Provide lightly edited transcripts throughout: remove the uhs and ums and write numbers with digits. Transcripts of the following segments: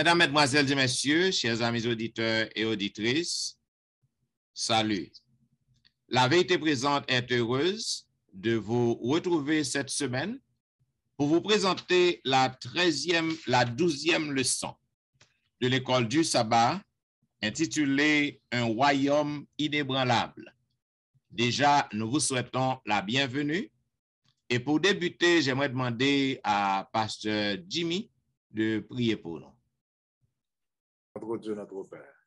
Mesdames, Mesdemoiselles et Messieurs, chers amis auditeurs et auditrices, salut. La Vérité Présente est heureuse de vous retrouver cette semaine pour vous présenter la 12e leçon de l'école du sabbat intitulée Un royaume inébranlable. Déjà, nous vous souhaitons la bienvenue. Et pour débuter, j'aimerais demander à Pasteur Jimmy de prier pour nous. Notre Dieu, notre Père,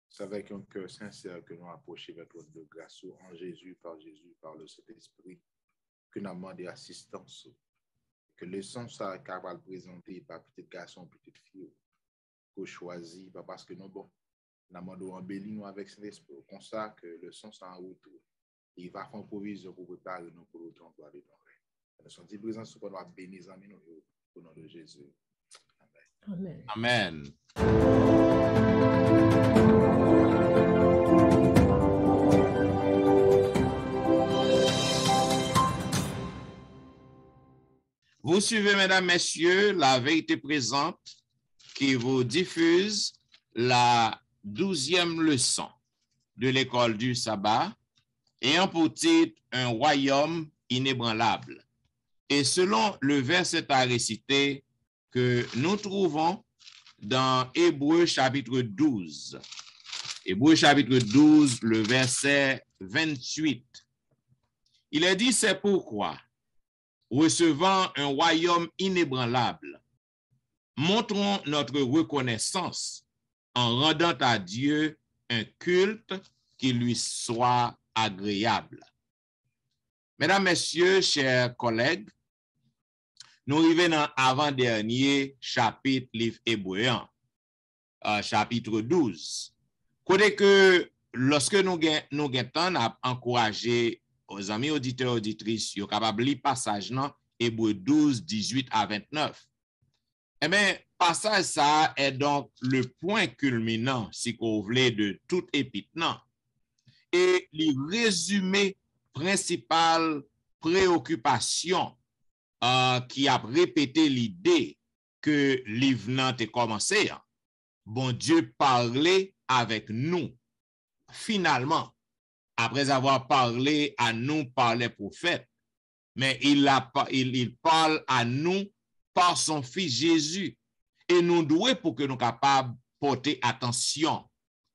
c'est avec un cœur sincère que nous approchons vers votre de grâce en Jésus, par le Saint-Esprit, que nous avons demandé assistance, que le son soit capable de présenter par petit garçon, petite fille, qu'on choisit, pas parce que nous bon, nous demandons embellir nous avec Saint-Esprit, comme ça que le son soit en route. Il va faire une provision pour préparer nous pour le temps de ton règne. Nous sommes présents sur nous bénis en nous au nom de Jésus. Amen. Amen. Vous suivez, mesdames, messieurs, la Vérité Présente qui vous diffuse la 12e leçon de l'école du sabbat ayant pour titre Un royaume inébranlable. Et selon le verset à réciter que nous trouvons dans Hébreux chapitre 12. Hébreux chapitre 12, le verset 28. Il est dit, c'est pourquoi, recevant un royaume inébranlable, montrons notre reconnaissance en rendant à Dieu un culte qui lui soit agréable. Mesdames, Messieurs, chers collègues, nous arrivons dans l'avant-dernier chapitre livre hébreu, chapitre 12. Côté que lorsque nous avons encouragé aux amis auditeurs et auditrices, ils sont capables de lire passage dans Hébreu 12, 18 à 29. Eh bien, passage ça est donc le point culminant, si vous voulez, de tout épître. Et le résumé principal préoccupation qui a répété l'idée que livre est commencé. Bon Dieu parlait avec nous. Finalement, après avoir parlé à nous par les prophètes, mais il parle à nous par son Fils Jésus. Et nous devons, pour que nous soyons capables de porter attention,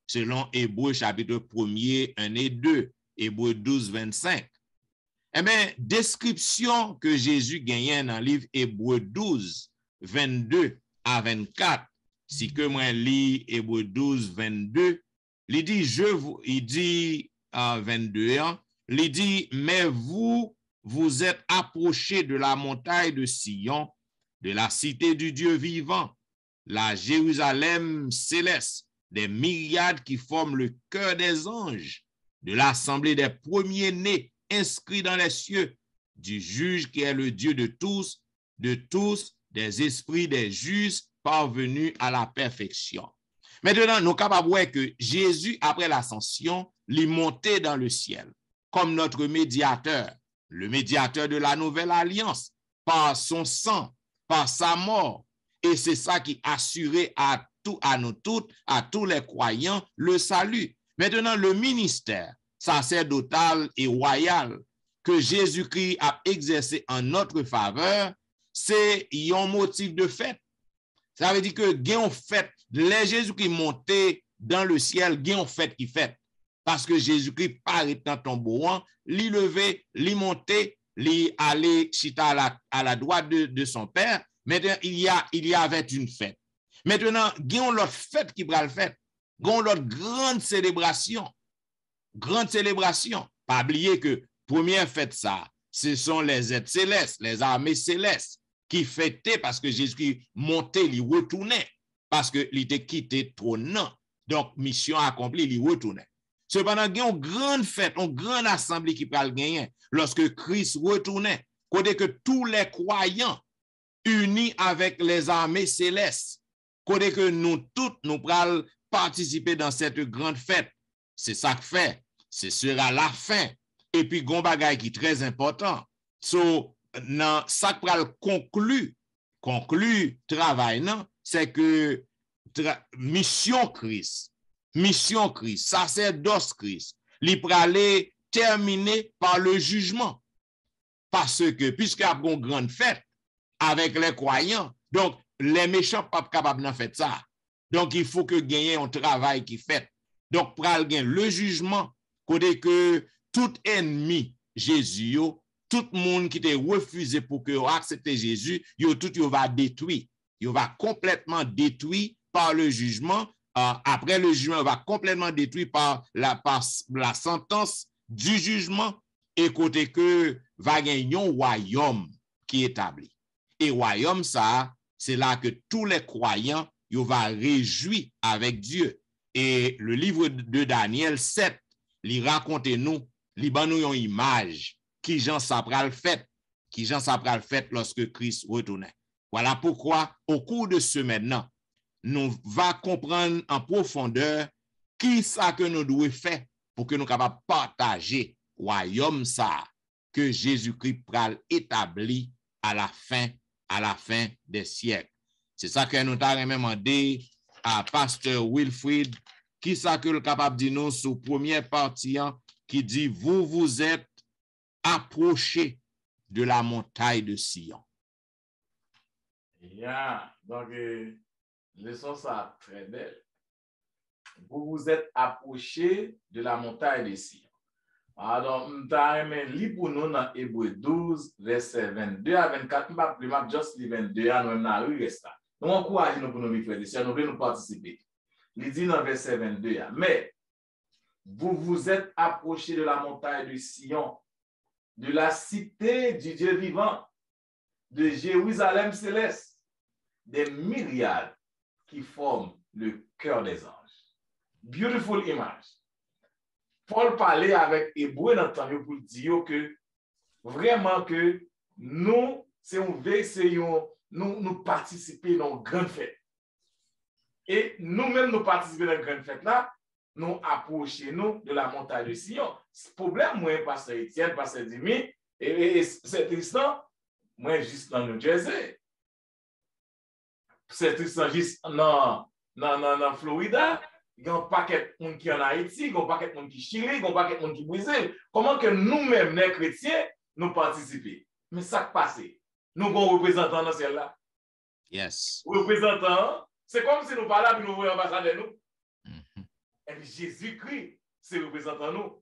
selon Hébreux chapitre 1er, 1 et 2, Hébreux 12, 25. Eh bien, description que Jésus gagnait dans le livre Hébreux 12, 22 à 24, si que moi lis Hébreux 12, 22, il dit 22, il dit, mais vous êtes approchés de la montagne de Sion, de la cité du Dieu vivant, la Jérusalem céleste, des myriades qui forment le cœur des anges, de l'assemblée des premiers-nés, inscrit dans les cieux, du juge qui est le Dieu de tous, des esprits des justes parvenus à la perfection. Maintenant, nous sommes capables de voir que Jésus, après l'ascension, est monté dans le ciel, comme notre médiateur, le médiateur de la nouvelle alliance, par son sang, par sa mort. Et c'est ça qui assurait à nous toutes, à tous les croyants, le salut. Maintenant, le ministère sacerdotal et royal que Jésus-Christ a exercé en notre faveur, c'est un motif de fête. Ça veut dire que gain fête, les Jésus-Christ monté dans le ciel, gain fête qui fête. Parce que Jésus-Christ paraît dans ton bourron, l'y levé, l'y monté, l'y allé chita à la droite de son Père. Maintenant, il y avait une fête. Maintenant, gain l'autre fête qui va le faire. Gain l'autre grande célébration. Grande célébration. Pas oublier que première fête ça, ce sont les êtres célestes, les armées célestes qui fêtaient parce que Jésus montait, il retournait parce que il était quitté trône. Donc mission accomplie, il retournait. Cependant, il y a une grande fête, une grande assemblée qui peut le gagner lorsque Christ retournait. Côté que tous les croyants unis avec les armées célestes, côté que nous tous nous pourrons participer dans cette grande fête. C'est ça que fait. Ce sera la fin. Et puis, gon bagay qui est très important. So, ça que conclut travail, non? c'est que mission Christ, sacerdoce Christ, il peut aller terminer par le jugement. Parce que, puisqu'il y a une grande fête avec les croyants, donc les méchants ne sont pas capables de faire ça. Donc, il faut que gagner un travail qui fait. Donc, pour gagner le jugement, côté que tout ennemi Jésus, tout le monde qui t'a refusé pour que accepte Jésus, tout va détruire. Il va complètement détruit par le jugement. Après le jugement, il va complètement détruit par la sentence du jugement. Et côté que va gagner un royaume qui est établi. Et royaume, ça, c'est là que tous les croyants ils vont réjouir avec Dieu. Et le livre de Daniel 7, il raconte nous, il nous une image qui Jean Sapral fait, lorsque Christ retournait. Voilà pourquoi, au cours de ce maintenant, nous va comprendre en profondeur qui ça que nous devons faire pour que nous capables de partager le royaume ça que Jésus-Christ pral établi à la fin des siècles. C'est ça que nous avons demandé à Pasteur Wilfrid, qui ça que le capable de nous sur première partie qui dit vous vous êtes approchés de la montagne de Sion. Yeah, donc leçon ça très belle. Vous vous êtes approchés de la montagne de Sion. Alors, nous avons lu pour nous dans Hébreux 12, verset 22 à 24. Je vais juste lire 22 à nous dans le reste. Nous encourageons pour nous, frères et sœurs, nous voulons participer. Il dit dans verset 22, mais vous vous êtes approchés de la montagne de Sion, de la cité du Dieu vivant, de Jérusalem céleste, des myriades qui forment le cœur des anges. Beautiful image. Paul parlait avec Hébreu dans le temps pour dire que vraiment que nous, nous participer dans une grande fête. Et nous-mêmes, nous participons dans une grande fête là, nous approchons de la montagne de Sion. Ce problème, moi, pasteur Etienne, pasteur Dimi, et c'est Tristan, moi, juste dans New Jersey. C'est Tristan, juste dans Florida. Il y a un paquet de monde qui est en Haïti, il y a un paquet de monde qui est Chili, il y a un paquet de monde qui est Brésil. Comment que nous-mêmes, les chrétiens, nous participons? Mais ça qui passe, nous avons un représentant dans celle-là. Yes. Représentant, c'est comme si nous parlions et nous voyons ambassadeur nous. Et Jésus-Christ, c'est représentant nous.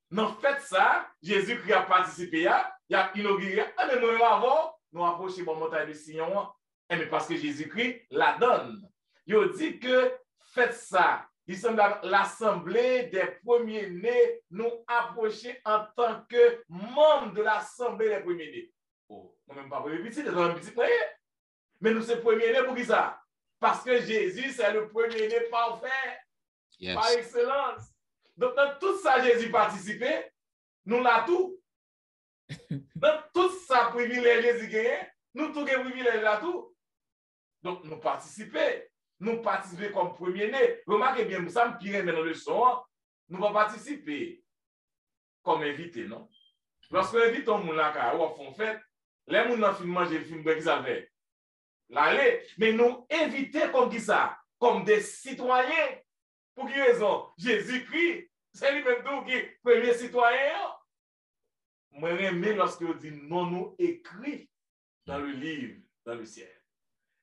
Dans fait ça, Jésus-Christ a participé, il a inauguré, mais nous avons, nous approchons de la montagne de Sion, mais parce que Jésus-Christ la donne. Il dit que faites ça. Il semble l'assemblée des premiers-nés nous approcher en tant que membres de l'assemblée des premiers-nés. Oh, nous même pas pour les petits, mais nous sommes premiers-nés pour qui ça? Parce que Jésus, c'est le premier-né parfait, yes, par excellence. Donc, dans tout ça, Jésus participait, nous l'avons tout. Dans tout ça, privilège Jésus gagne, nous tous les privilèges là tout. Donc, nous participons. Nous participons comme premier-né. Remarquez bien, nous sommes pire dans le son. Nous allons participer comme invité, non? Lorsque nous invitons les gens ou font fête, les gens qui filment manger le film, qu'ils avaient l'aller, mais nous inviter comme qui ça? Comme des citoyens. Pour quelle raison? Jésus-Christ, c'est lui-même qui est premier citoyen. Moi, j'aime lorsque vous dites non, nous écrit dans le livre, dans le ciel.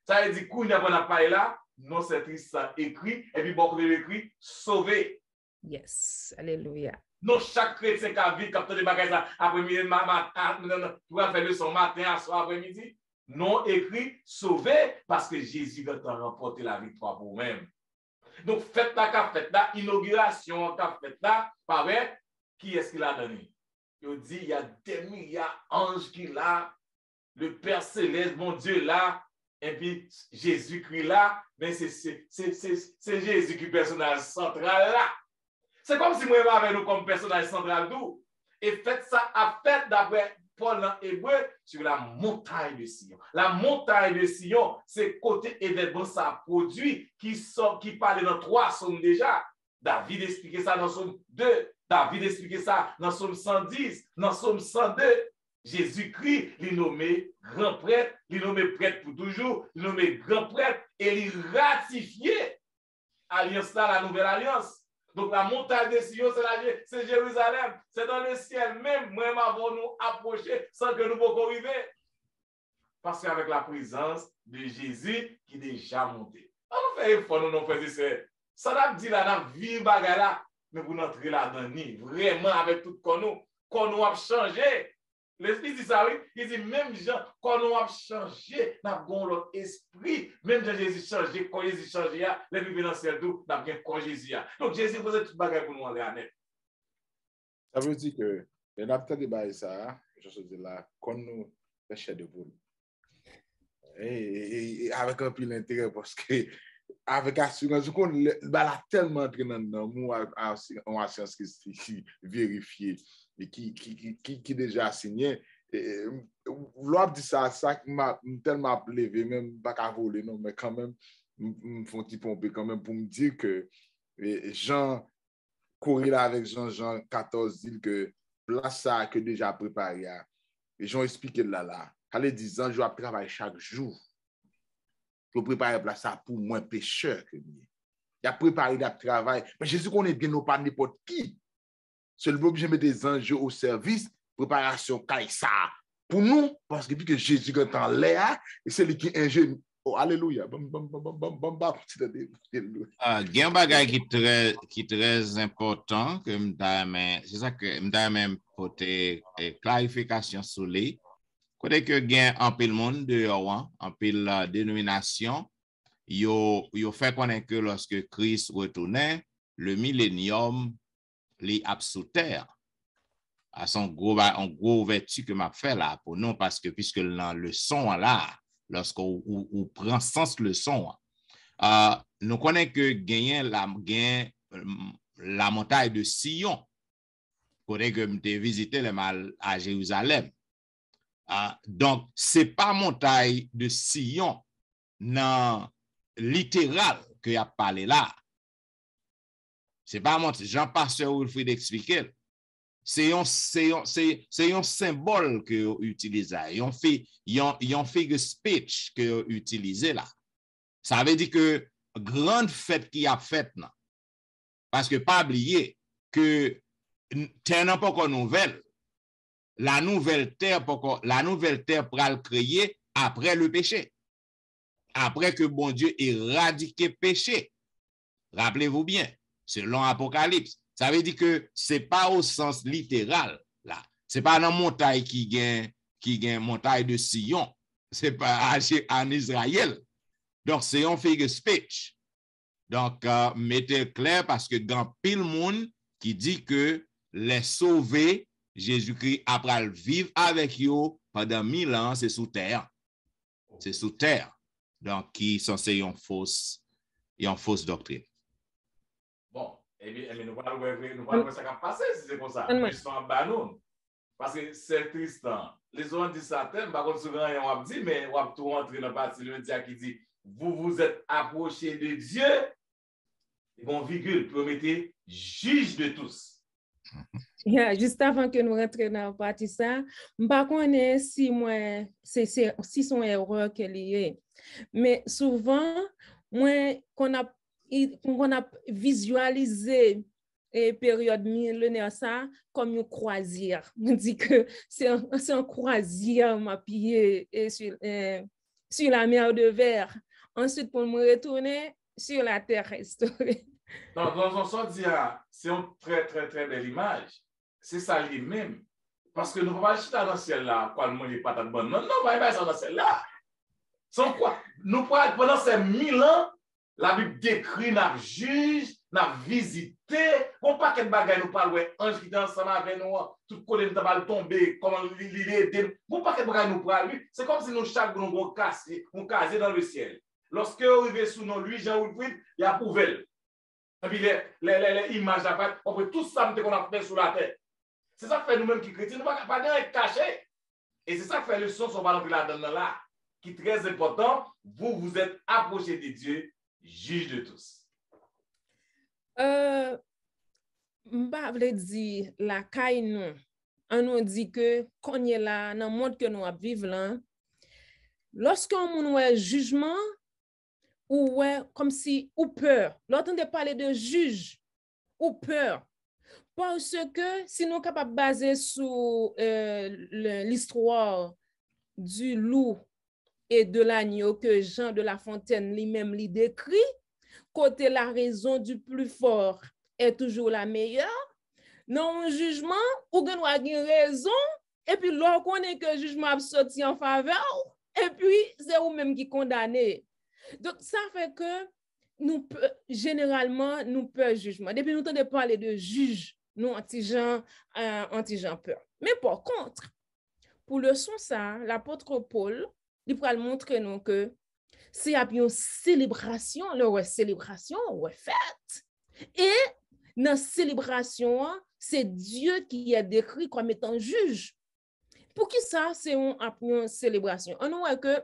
Ça veut dire qu'on n'a pas parlé là. Non, c'est triste, ça écrit, et puis beaucoup de écrit, sauvé. Yes, alléluia. Non, chaque chrétien qui a vu, quand on a des bagages après-midi, pour faire le son matin, soir, après-midi, non écrit, sauvé, parce que Jésus va remporter la victoire pour vous-même. Donc, faites là, inauguration, faites là, par vrai, qui est-ce qu'il a donné? Il dit, il y a des milliards d'anges qui là, le Père Céleste, mon Dieu là, et puis Jésus-Christ là, mais c'est Jésus qui est le personnage central là. C'est comme si moi j'avais nous comme personnage central d'où. Et faites ça à fait d'après Paul en hébreu sur la montagne de Sion. La montagne de Sion, c'est côté événement ça produit qui parle dans 3 psaumes déjà. David expliquait ça dans psaume 2, David expliquait ça dans psaume 110, dans psaume 102. Jésus-Christ, il nommé grand prêtre, il nommé prêtre pour toujours, il nommé grand prêtre et il ratifié alliance là, la nouvelle alliance. Donc la montagne de Sion, c'est Jérusalem, c'est dans le ciel même, même avant nous approcher sans que nous pouvons arriver. Parce qu'avec la présence de Jésus qui est déjà monté. On fait effort, nous faisons ça. Ça dit là, dans vie bagala, mais vous n'entrez là-dedans ni vraiment avec tout qu'on nous a changé. L'esprit dit ça, oui. Il dit même gens, quand nous a changé, nous avons l'autre esprit. Même quand Jésus changé, quand Jésus changé, les vivants dans le ciel, nous avons bien quand Jésus. Donc Jésus faisait tout bagage pour nous aller à net. Ça veut dire que, les naptans de ça, je te dis là, quand nous faisons de boule. Et avec un peu d'intérêt, parce que, avec assurance, on a tellement entré dans nous, en assurance qui vérifiée. Et qui déjà signé. L'autre dit ça qui m'a tellement levé, même pas qu'à voler, non, mais quand même, me font petit pomper quand même pour me dire que Jean courir là avec Jean 14 dit que place ça que déjà préparé. Et Jean expliqué là. Allez 10 ans, je vais travailler chaque jour pour préparer place ça pour moins pécheur que lui. Il a préparé le travail. Mais Jésus connaît bien nous pas n'importe qui. C'est le obligé de mettre des enjeux au service, préparation Kaïsar. Pour nous, parce que puis Jésus est en l'air, et c'est lui qui ingénie. Oh, alléluia. Il y a un bagage qui est très important, que c'est ça que je même porter clarification sur lui. Côté que il y a un pile monde dehors, un pile dénomination, yo fait connaître que lorsque Christ retournait, le millénium les sous terre. À son gros vertu que m'a fait là pour nous, parce que puisque le son là, lorsqu'on prend sens le son, nous connaissons que gagne la montagne de Sion, pour que j'ai visité le mal à Jérusalem. Donc, c'est pas montagne de Sion, non littéral que y a parlé là. C'est pas mon Jean-Pasteur Wilfrid expliquer. C'est un symbole que vous utilisez. Ils ont fait de speech que vous utilisez là. Ça veut dire que grande fête qui a faite là. Parce que pas oublier que terre n'a pas encore nouvelle. La nouvelle terre pourra le créer après le péché. Après que bon Dieu éradiqué péché. Rappelez-vous bien. Selon Apocalypse, ça veut dire que c'est pas au sens littéral là. C'est pas dans montagne qui gagne montagne de Sion. C'est pas en Israël. Donc c'est un figure speech. Donc mettez clair parce que dans pile monde qui dit que les sauvés Jésus-Christ après vivre avec eux pendant 1000 ans, c'est sous terre. C'est sous terre. Donc qui sont une fausse doctrine. Bon, mais nous allons voir ce qui va passer si c'est comme ça. Juste en bas nous. Parce que c'est Tristan. Les autres disent ça, par contre, souvent, on va dire, mais on va tout rentrer dans la partie de qui dit, vous vous êtes approchés de Dieu, et bon, virgule, promettez, juge de tous. Yeah, juste avant que nous rentrions dans la partie ça, je ne sais pas si son erreur qu'elle est. Mais souvent, moi, qu'on a visualisé la période millénaire ça comme une croisière. On dit que c'est un croisière mappillé sur la mer de Verre. Ensuite, pour me retourner sur la terre restaurée. Non, dans son sens, c'est une très, très, très belle image. C'est ça lui-même. Parce que nous ne pouvons pas acheter dans celle-là, quoi, le monde n'est pas de bonne. Non, pas ça dans celle-là. Sans quoi? Nous pouvons, pendant ces 1000 ans, la Bible décrit, n'a juge, n'a visité. On pas quel bagage nous parle, ange qui est ensemble avec nous, tout côté nous va tomber, comment il est. On pas quel bagage nous parle. C'est comme si nous chaque nous avons cassé dans le ciel. Lorsque vous arrivez sous nos lui, Jean-Wilfrid, il y a poubelle. Et puis les images d'après, on peut tout ça qu'on a fait sur la terre. C'est ça que fait nous-mêmes qui chrétiens, nous ne pouvons pas être cachés. Et c'est ça que fait le son, on va rentrer là-dedans là, qui est très important. Vous vous êtes approchés de Dieu, juge de tous. Je vais dire la caille non. on nous dit que quand on est là, dans le monde que nous vivons là, lorsqu'on a un jugement, ou ouais, comme si, ou peur, l'entendez parler de juge, ou peur, parce que si nous sommes capables de baser sur l'histoire du loup et de l'agneau que Jean de La Fontaine lui-même lui décrit, côté la raison du plus fort est toujours la meilleure, dans un jugement, ou qu'on a une raison, et puis l'on connaît que le jugement a sorti en faveur, et puis c'est vous-même qui condamnez. Donc ça fait que nous généralement nous peur jugement. Depuis nous entendons parler de juge, nous anti-gens peur. Mais par contre, pour le son ça, l'apôtre Paul, il va montrer nous que c'est une célébration, célébration, fête. Et dans la célébration, c'est Dieu qui est décrit comme étant juge. Pour qui ça, c'est une célébration? On voit que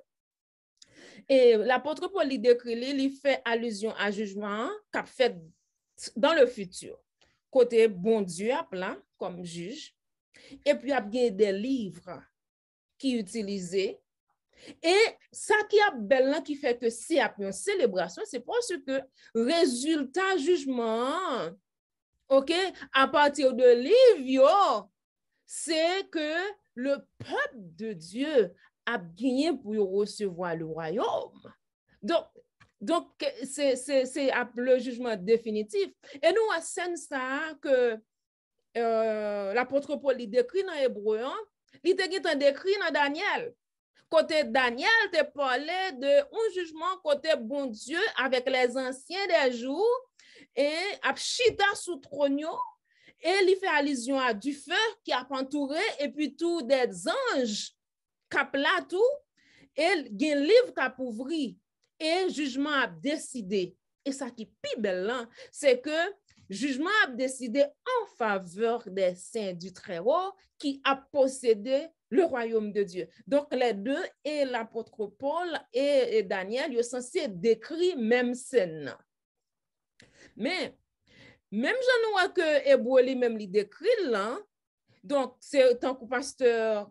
l'apôtre Paul, il décrit, il fait allusion à jugement qu'a fait dans le futur. Côté bon Dieu, là, comme juge. Et puis, il y a des livres qui utilisés. Et ça qui est belle, qui fait que c'est une célébration, c'est parce que résultat jugement, ok, à partir de livres, c'est que le peuple de Dieu a gagné pour recevoir le royaume. Donc c'est le jugement définitif. Et nous, à ça que l'apôtre Paul décrit dans Hébreu, il décrit dans Daniel. Côté Daniel, te parlait de un jugement côté bon Dieu avec les anciens des jours et Abchita sous trône et il fait allusion à du feu qui a entouré et puis tout des anges qui là tout et il y a un livre qui a ouvert et jugement a décidé. Et ça qui est plus belle, c'est que jugement a décidé en faveur des saints du Très-Haut qui a possédé le royaume de Dieu. Donc, les deux, et l'apôtre Paul et Daniel, ils sont censés décrire même scène. Mais, même je vois que Hébreu lui-même lui décrit là, donc, c'est tant que pasteur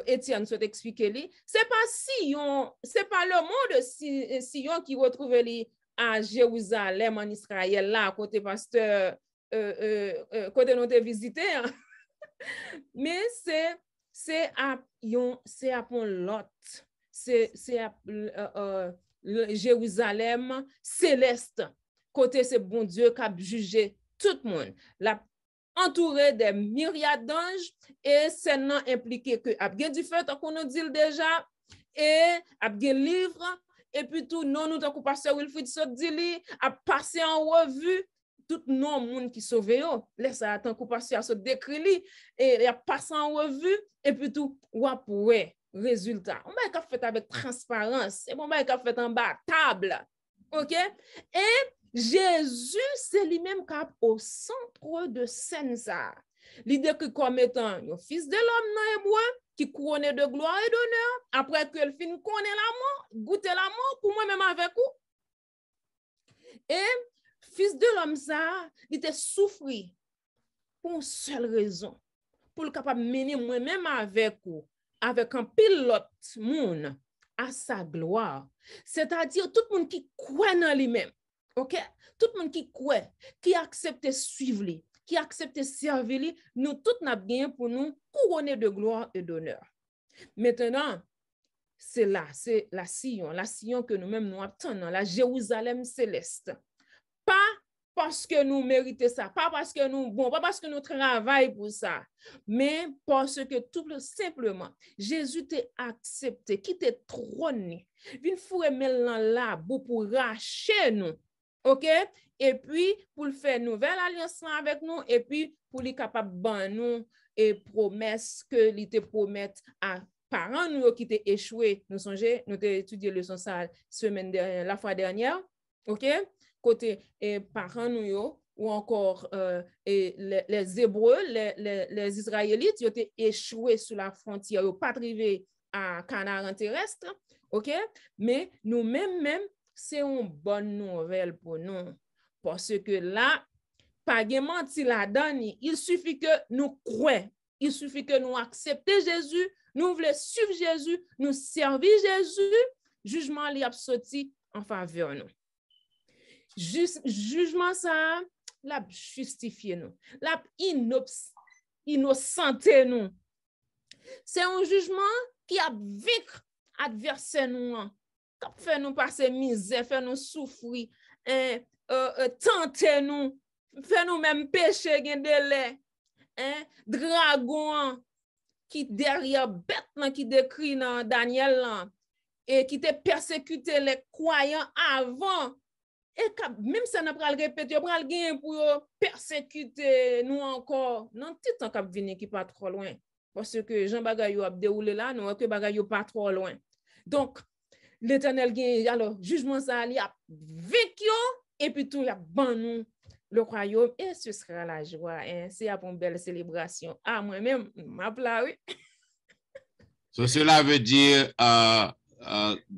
Étienne souhaite expliquer, c'est pas Sion, c'est pas le mot de Sion qui retrouve lui à Jérusalem en Israël, là, côté pasteur, côté nous visité, hein. Mais c'est à Lot, c'est à Jérusalem céleste, côté c'est bon Dieu qui a jugé tout le monde, entouré des myriades d'anges, et c'est non impliqué que a bien du fait qu'on nous dit déjà, et a bien livre, et puis tout non nous tant que pasteur Wilfrid Sot dit a passé en revue tout non monde qui sauve yo laisse ça tant que pasteur se décrit et a passé en revue et puis tout ouais résultat on va fait avec transparence et on va fait en bas table. OK, et Jésus c'est lui-même qui est au centre de scène ça. L'idée que comme étant le fils de l'homme dans les bois qui couronné de gloire et d'honneur, après que le fin connaît la mort, goûter la mort pour moi-même avec vous. Et fils de l'homme ça, il était souffri pour une seule raison, pour le capable mener moi-même avec vous, avec un pilote monde à sa gloire. C'est-à-dire tout le monde qui croit dans lui-même. OK? Tout le monde qui croit, qui accepte suivre lui, qui accepte servir lui, nous tous n'a bien pour nous couronner de gloire et d'honneur. Maintenant, c'est là, c'est la Sion que nous-mêmes nous attendons, la Jérusalem céleste. Pas parce que nous méritons ça, pas parce que nous pas parce que nous travaillons pour ça, mais parce que tout simplement Jésus t'a accepté, qui t'a trôné, vient fourrer maintenant là pour racheter nous. OK? Et puis, pour le faire nouvelle alliance avec nous, et puis, pour les capables de nous et promesses que l'il te promettent à parents nous qui t'ont échoué. Nous songez, nous avons étudié le son ça la fois dernière. OK? Côté parents nous, ou encore les Hébreux, les Israélites, ils ont échoué sur la frontière, ils n'ont pas arrivé à Canaan terrestre. OK? Mais nous-mêmes, c'est une bonne nouvelle pour nous. Parce que là, pas de menti là-dedans, il suffit que nous croyons. il suffit que nous acceptions Jésus, nous voulons suivre Jésus, nous servir Jésus, jugement li a sorti en faveur nous. Jugement ça, la justifier nous, la innocenté nous. C'est un jugement qui a vaincre adversaire nous, qui fait nous passer misère, fait nous souffrir, tenter nous, fait nous même pécher gen délai, dragon qui derrière bête qui décrit dans Daniel là, et qui te persécuté les croyants avant. Et même si on a pral répéter, on pral gagner pour persécuter nous encore. Non, petit temps k'ap vini qui pas trop loin. Parce que Jean bagay yo a déroulé là, non que bagay yo pas trop loin. Donc, l'Éternel gagne, alors jugement ça li a vécu et puis tout y a ban nous le royaume et ce sera la joie. Hein? C'est une belle célébration. Ah, moi-même, m'applaudis. Oui. So, cela veut dire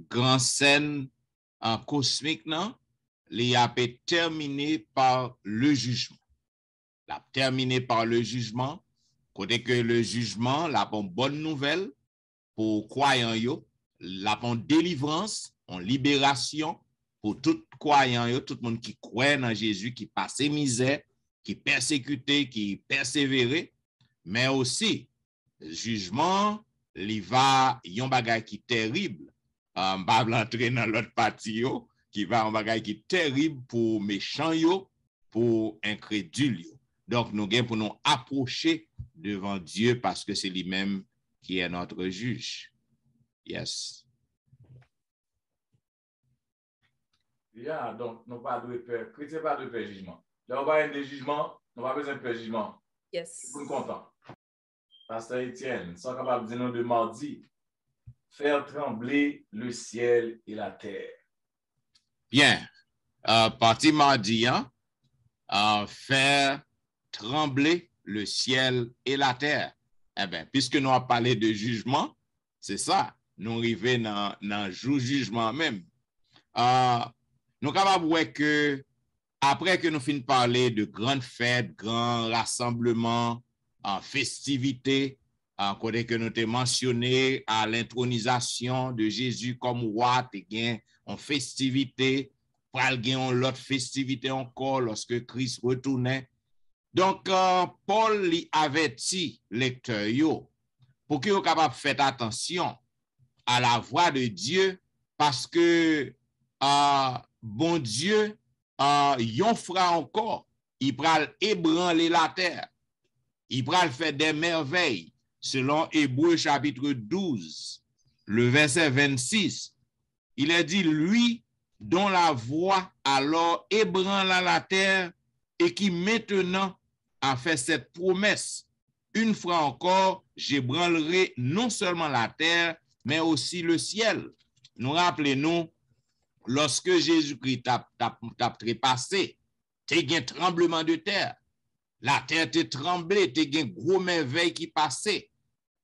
grand scène cosmique, non? Il a été terminé par le jugement. Il a terminé par le jugement. Côté que le jugement, la bonne nouvelle pour croyants yo, la bonne délivrance, en libération pour tout croyant yo, tout le monde qui croit dans Jésus, qui passe misère, qui persécuté, qui persévéré, mais aussi jugement, il va yon bagay qui terrible. M'pa l'entrer dans l'autre partie yo, qui va un bagay qui terrible pour méchants yo, pour incrédules yo. Donc nous gain pour nous approcher devant Dieu parce que c'est lui-même qui est notre juge. Yes. Yeah, donc nous pas de peur, chrétien pas de peur jugement. Là on va de jugement, nous pas besoin de peur jugement. Yes. Nous content. Pasteur Étienne, sans capable de dire de mardi, faire trembler le ciel et la terre. Bien. Partie mardi, hein? Faire trembler le ciel et la terre. Eh bien, puisque nous avons parlé de jugement, c'est ça. Nous arrivons dans le jugement même. Nous sommes capables de voir que après que nous finissons de parler de grandes fêtes, grands rassemblements, festivités, côté que nous avons mentionné à l'intronisation de Jésus comme roi, en festivité, pral gen l'autre festivité encore lorsque Christ retournait. Donc, Paul lui avertit lecteur yo pour qu'il soit capable de faire attention à la voix de Dieu parce que bon Dieu, yon fera encore, il pral ébranler la terre, il pral faire des merveilles selon Hébreux chapitre 12, le verset 26. Il est dit, lui dont la voix alors ébranla la terre et qui maintenant a fait cette promesse. Une fois encore, j'ébranlerai non seulement la terre, mais aussi le ciel. Nous rappelons, lorsque Jésus-Christ t'a trépassé, t'es un tremblement de terre. La terre t'est tremblée, t'es un gros merveille qui passait.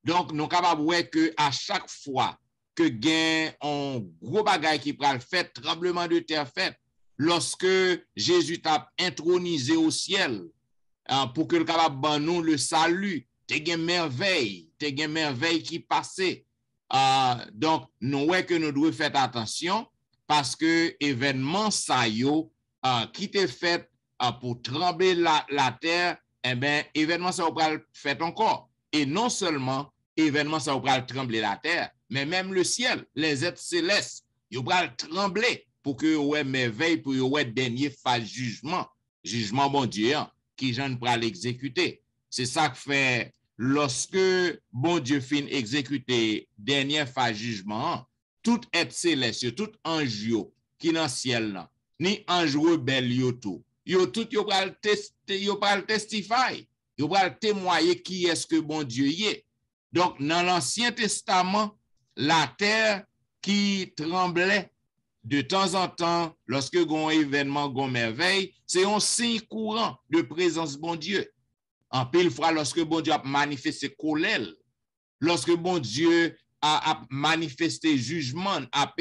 Donc, nous sommes capables de voir que à chaque fois que gain un gros bagage qui pral fait, tremblement de terre fait, lorsque Jésus t'a intronisé au ciel, pour que le capable ban nous le salut, t'es gen merveille qui passait. Donc, nous voyons que nous devons faire attention parce que événement ça yo, qui t'est fait pour trembler la terre, eh bien, événement ça va fait encore. Et non seulement événement ça va trembler la terre, mais même le ciel, les êtres célestes, ils vont trembler pour que ouais merveille, pour ouais dernier phase jugement bon Dieu, qui j'en pral l'exécuter. C'est ça que fait lorsque bon Dieu fin exécuter dernière phase jugement, tout être céleste, tout ange qui dans ciel là, ni ange rebelle yo tout pral testify, yo pral témoigner qui est-ce que bon Dieu y est. Donc dans l'Ancien Testament, la terre qui tremblait de temps en temps, lorsque gon événement, gon merveille, c'est un signe courant de présence bon Dieu. En pile fois, lorsque bon Dieu a manifesté colère, lorsque bon Dieu a manifesté jugement, a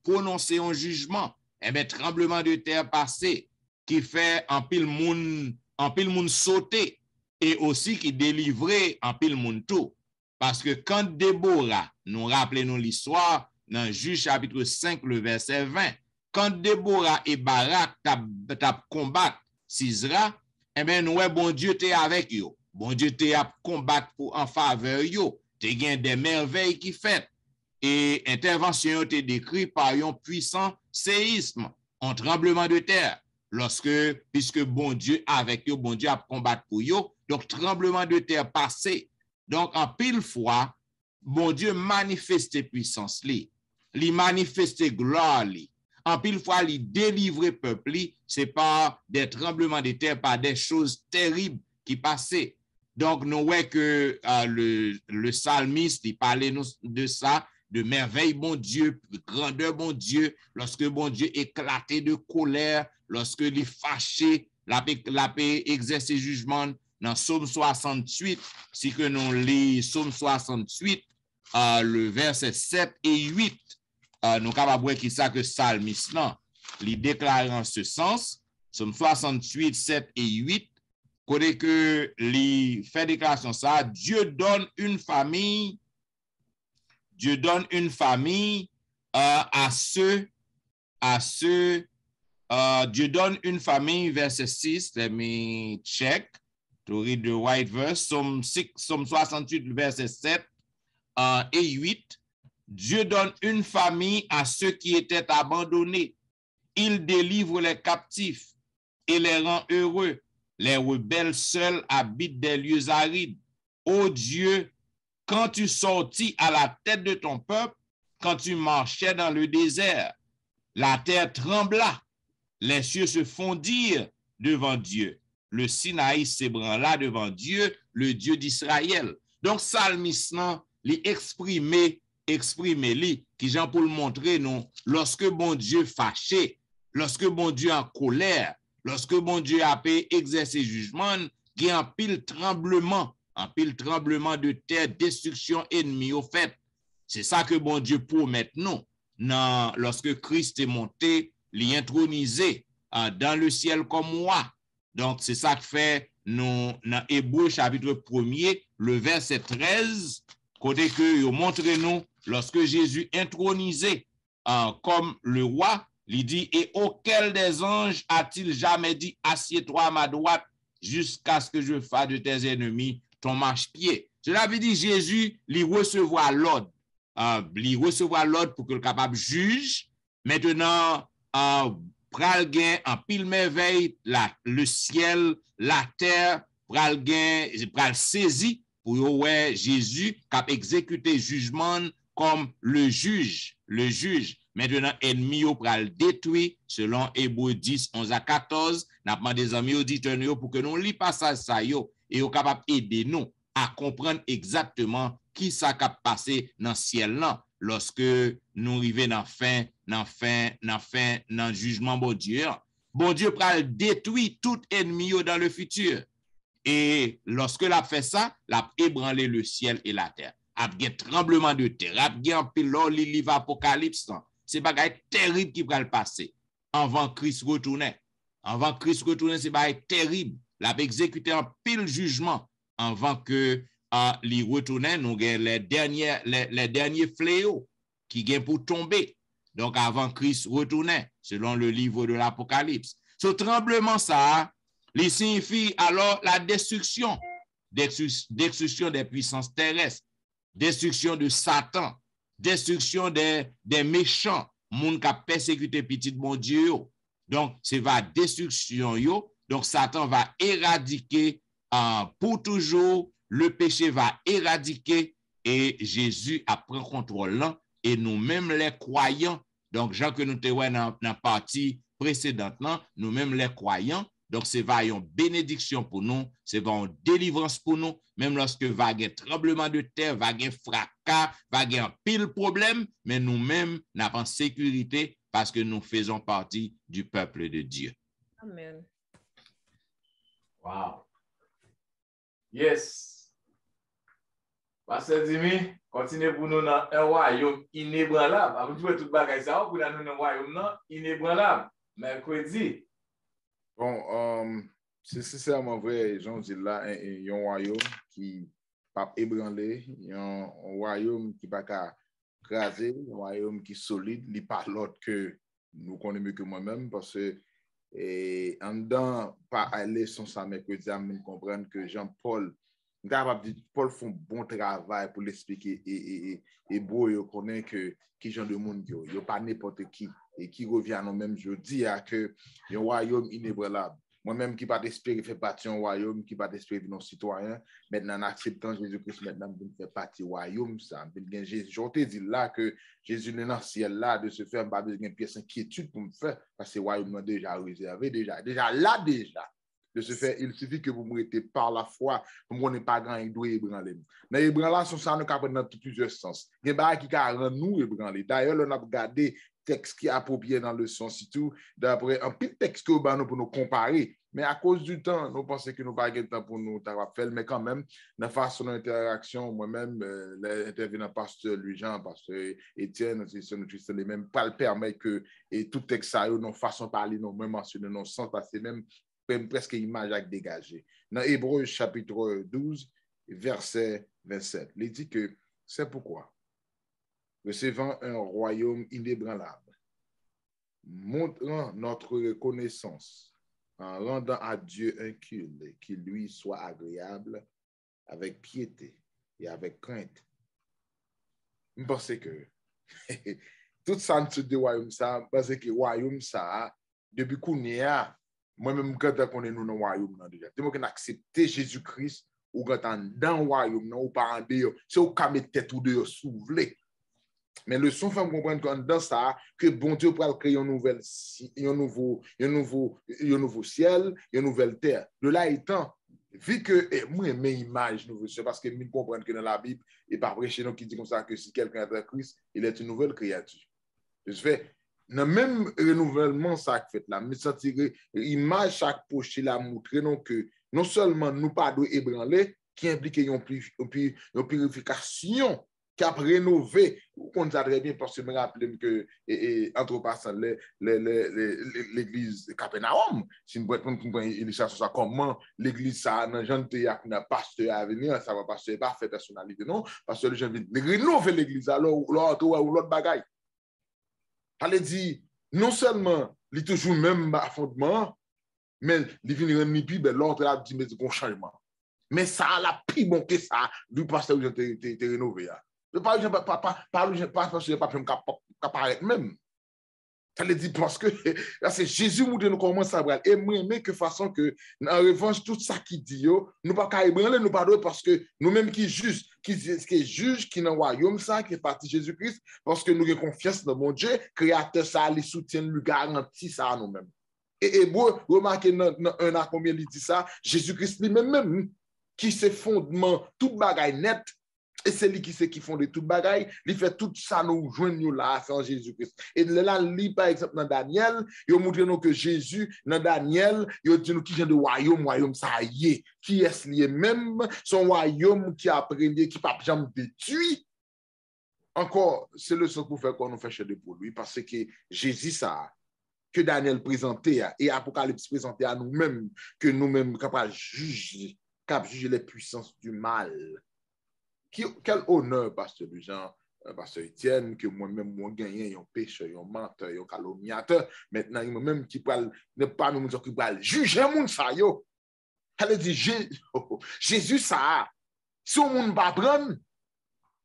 prononcé un jugement, eh bien, tremblement de terre passé, qui fait en pile moun sauter, et aussi qui délivrait en pile moun tout. Parce que quand Déborah, nous rappelons l'histoire dans Juge chapitre 5, le verset 20, quand Déborah et Barak tap combattre Sisra, eh bien, nous, bon Dieu t'es avec yo. Bon Dieu t'es à combattre en faveur yo. T'es gain des merveilles qui fait. Et intervention t'es décrit par un puissant séisme, un tremblement de terre. Puisque bon Dieu avec yo, bon Dieu a combattre pour yo, donc tremblement de terre passé. Donc, en pile fois, bon Dieu manifeste puissance li manifeste gloire li. En pile fois, li délivre peuple li, c'est pas des tremblements de terre, pas des choses terribles qui passaient. Donc, nous voyons que le psalmiste, il parlait de ça, de merveille, bon Dieu, de grandeur, bon Dieu, lorsque bon Dieu éclatait de colère, lorsque il fâché, la paix exerce jugement. Dans Psaume 68, si que nous lisons Psaume 68, le verset 7 et 8, nous capables voir qui ça que psalmiste il déclare en ce sens, Psaume 68, 7 et 8, côté que il fait déclaration ça, Dieu donne une famille à ceux, Dieu donne une famille, verset 6, let me check, to read the right verse, Psaume 68, verset 7 et 8, Dieu donne une famille à ceux qui étaient abandonnés. Il délivre les captifs et les rend heureux. Les rebelles seuls habitent des lieux arides. Ô Dieu, quand tu sortis à la tête de ton peuple, quand tu marchais dans le désert, la terre trembla, les cieux se fondirent devant Dieu. Le Sinaï s'ébranla devant Dieu, le Dieu d'Israël. Donc, psalmiste, il exprime li, qui Jean pour le montrer, non, lorsque bon Dieu fâché, lorsque bon Dieu en colère, lorsque bon Dieu a pu exercer jugement, il y a un pile tremblement de terre, destruction ennemie au fait. C'est ça que bon Dieu promet nous. Lorsque Christ est monté, l'intronisé dans le ciel comme moi. Donc, c'est ça que fait nous, dans Hébreux chapitre 1er, le verset 13, côté que il montre nous, lorsque Jésus intronisé comme le roi, il dit, et auquel des anges a-t-il jamais dit, assieds-toi à ma droite jusqu'à ce que je fasse de tes ennemis ton marchepied. Cela veut dire Jésus, il recevra l'ordre. Il recevra l'ordre pour que le capable juge. Maintenant, pral gen en pile merveille, le ciel, la terre, pral saisi pour ouais Jésus qui a exécuté jugement comme le juge. Maintenant, ennemi au pral détruit, selon Hébreux 10, 11 à 14. N'a pas des amis auditeurs pour que nous lis passage ça yo et au capable aider nous à comprendre exactement qui ça qui a passé dans le ciel là lorsque nous arrivons dans le jugement bon Dieu. Bon Dieu pral détruit tout ennemi dans le futur. Et lorsque l'a fait ça, l'a ébranlé le ciel et la terre. A bien tremblement de terre, a bien pilon li livre Apocalypse. C'est bagay terrible qui va le passer avant Christ retourner. Avant Christ retourner, c'est bagay terrible. L'a exécuté un pile jugement avant que li retourner, nous avons les derniers fléaux qui viennent pour tomber. Donc avant Christ retourner, selon le livre de l'Apocalypse. Ce tremblement ça, il signifie alors la destruction des puissances terrestres, destruction de Satan, destruction des méchants, moun qui a persécuté petit bon Dieu. Donc, c'est la destruction yo. Donc, Satan va éradiquer pour toujours, le péché va éradiquer et Jésus a pris contrôle là et nous-mêmes les croyants. Donc, Jean que nous te voyons dans la partie précédente, nous-mêmes les croyants. Donc, c'est une bénédiction pour nous, c'est une délivrance pour nous, même lorsque va y avoir tremblement de terre, va y avoir fracas, va y avoir pile problème, mais nous-mêmes, nous avons sécurité parce que nous faisons partie du peuple de Dieu. Amen. Wow. Yes. Pasteur Dimi, continuez pour nous dans un royaume inébranlable. Vous pouvez tout bagaille ça, pour nous dans un royaume inébranlable. Mercredi. Bon, C'est sincèrement vrai, j'en dis là, il y a un royaume qui pas ébranlé, il y a un royaume qui pas qu'à craser, un royaume qui est solide, il n'est pas l'autre que nous connaissons mieux que moi-même, parce que en dedans, pas aller sans ça, mais que nous comprendre que Jean-Paul, Paul fait un bon travail pour l'expliquer et beau, il connaît que qui genre de monde, il n'y a pas n'importe qui, et qui revient au même jour, dit que il y a un royaume inébranlable. Moi-même qui pas d'espérer faire partie d'un royaume, qui pas d'espérer de nos citoyens, maintenant en acceptant Jésus-Christ, maintenant je fais partie du royaume, ça. Je te dis là que Jésus n'est dans le ciel là, de se faire, pas besoin de pièce d'inquiétude pour me faire, parce que le royaume est déjà réservé, déjà là déjà. De ce fait, il suffit que vous mettez par la foi, vous n'êtes pas grand et doit ébranler. Dans l'ébranlation, ça nous capable dans plusieurs sens. Il y a des qui rend nous ébranler. D'ailleurs, on a regardé texte qui est approprié dans le sens et tout, d'après un petit texte que nous pour nous comparer. Mais à cause du temps, nous pensons que nous n'avons pas de temps pour nous faire, mais quand même, dans la façon d'interaction, moi-même, l'intervenant pasteur Louis-Jean, pasteur Étienne, nous les mêmes, pas le permettre que et tout texte ça, nos façons de parler, nous même mentionner nos sens, parce que même presque image à dégager. Dans Hébreux chapitre 12, verset 27, il dit que c'est pourquoi, recevant un royaume inébranlable, montrant notre reconnaissance en rendant à Dieu un culte qui lui soit agréable avec piété et avec crainte. Je pense que tout ça en dessous du royaume, ça, parce que le royaume, ça, depuis qu'on est là, moi-même, quand on est dans le royaume, déjà, dès qu'on a accepté Jésus-Christ, ou quand on est dans le royaume, ou pas en dehors, c'est au cas de tête ou dehors soulevé. Mais le son fait comprendre qu'on dans ça, que bon Dieu pourra créer un nouveau ciel, une nouvelle terre. De là étant, vu que moi, mes images nouvelles, c'est parce que nous comprenons que dans la Bible, et pas prêcher nous qui dit comme ça que si quelqu'un est en Christ, il est une nouvelle créature. Je fais, dans le même renouvellement, ça fait là, mais ça tire image chaque poche là, montrer non que non seulement nous pas de ébranler, qui implique une purification qui a rénové, on a très bien parce que je me rappelle que, entre passants, l'église de Capernaum, si nous prenons l'illustration ça, comment l'église, ça, dans gens qui a pasteur à venir, ça va pasteur pas faire personnalité, non, parce que les gens viennent rénover l'église, alors, l'autre bagaille. Elle dit, non seulement, il est toujours même fondement, mais il vient rendre plus, l'autre a dit, mais c'est un changement. Mais ça a la plus bon que ça, du pasteur où j'ai été rénové. Je ne parle pas parce que je ne peux pas apparaître même. Ça veut dire parce que c'est Jésus qui nous comment ça va. Et moi, mais que façon que, en revanche, tout ça qui dit, nous ne pouvons pas ébranler, nous pas parce que nous-mêmes qui juge, qui est dans le royaume, ça, qui est parti Jésus-Christ, parce que nous avons confiance dans mon Dieu, créateur, ça, les soutient, lui garantit ça à nous-mêmes. Et bon, remarquez, dans combien il dit ça, Jésus-Christ lui-même, qui se fondement, tout bagaille net, et c'est lui qui fonde tout bagaille, il fait tout ça nous joindre là en Jésus-Christ. Et là, lui par exemple dans Daniel, il montre nous que Jésus dans Daniel, il dit nous qui vient de royaume ça y est, qui est lié même son royaume qui a appris qui pas jamais détruit. Encore, c'est le seul pour faire qu'on nous fait chercher pour lui parce que Jésus ça que Daniel présentait et Apocalypse présentait à nous-mêmes que nous-mêmes capables de juger les puissances du mal. Quel honneur, pasteur Jean, pasteur Étienne, que moi-même, moi, gagné, un pécheur, un menteur, un calomniateur. Maintenant, il même qui parle, ne pas nous dire qu'il parle, juger mon ça, yo. Elle dit, Jésus, ça, si on ne va pas prendre,